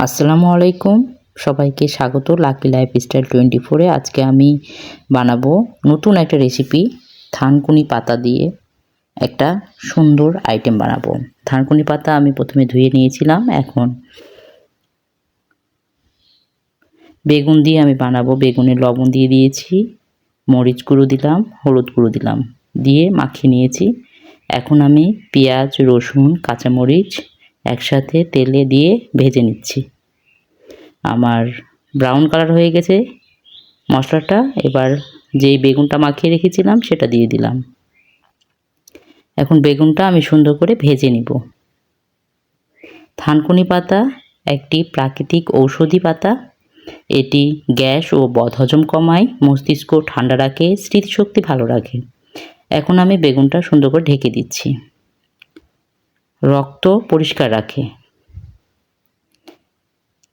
আসসালামু আলাইকুম, সবাইকে স্বাগত লাকি লাইফস্টাইল 24-এ। আজকে আমি বানাবো নতুন একটা রেসিপি, থানকুনি পাতা দিয়ে একটা সুন্দর আইটেম বানাবো। থানকুনি পাতা আমি প্রথমে ধুয়ে নিয়েছিলাম, এখন বেগুন দিয়ে আমি বানাবো। বেগুনে লবণ দিয়ে দিয়েছি, মরিচ গুঁড়ো দিলাম, হলুদ গুঁড়ো দিলাম, দিয়ে মাখিয়ে নিয়েছি। এখন আমি পেঁয়াজ, রসুন, কাঁচামরিচ একসাথে তেলে দিয়ে ভেজে নিচ্ছি। আমার ব্রাউন কালার হয়ে গেছে মশলাটা। এবার যেই বেগুনটা মাখিয়ে রেখেছিলাম সেটা দিয়ে দিলাম। এখন বেগুনটা আমি সুন্দর করে ভেজে নিব। থানকুনি পাতা একটি প্রাকৃতিক ঔষধি পাতা। এটি গ্যাস ও বদহজম কমায়, মস্তিষ্ক ঠান্ডা রাখে, স্মৃতিশক্তি ভালো রাখে। এখন আমি বেগুনটা সুন্দর করে ঢেকে দিচ্ছি। রক্ত পরিষ্কার রাখে,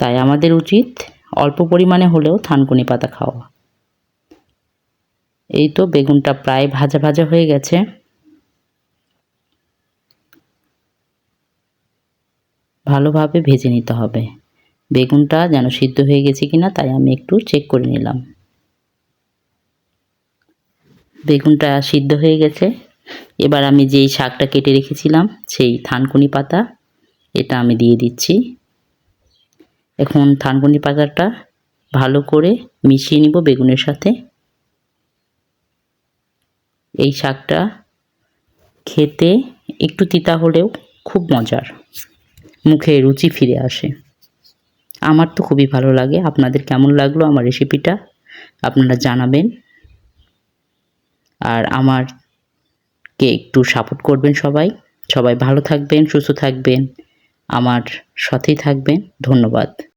তাই আমাদের উচিত অল্প পরিমাণে হলেও থানকুনি পাতা খাওয়া। এই তো বেগুনটা প্রায় ভাজা ভাজা হয়ে গেছে। ভালোভাবে ভেজে নিতে হবে। বেগুনটা যেন সিদ্ধ হয়ে গেছে কিনা তাই আমি একটু চেক করে নিলাম। বেগুনটা সিদ্ধ হয়ে গেছে। এবার আমি যেই শাকটা কেটে রেখেছিলাম, সেই থানকুনি পাতা, এটা আমি দিয়ে দিচ্ছি। এখন থানকুনি পাতাটা ভালো করে মিশিয়ে নিব বেগুনের সাথে। এই শাকটা খেতে একটু তিতা হলেও খুব মজার, মুখে রুচি ফিরে আসে। আমার তো খুবই ভালো লাগে। আপনাদের কেমন লাগলো আমার রেসিপিটা আপনারা জানাবেন, আর আমারকে একটু সাপোর্ট করবেন। সবাই ভালো থাকবেন, সুস্থ থাকবেন, আমার সাথেই থাকবেন। ধন্যবাদ।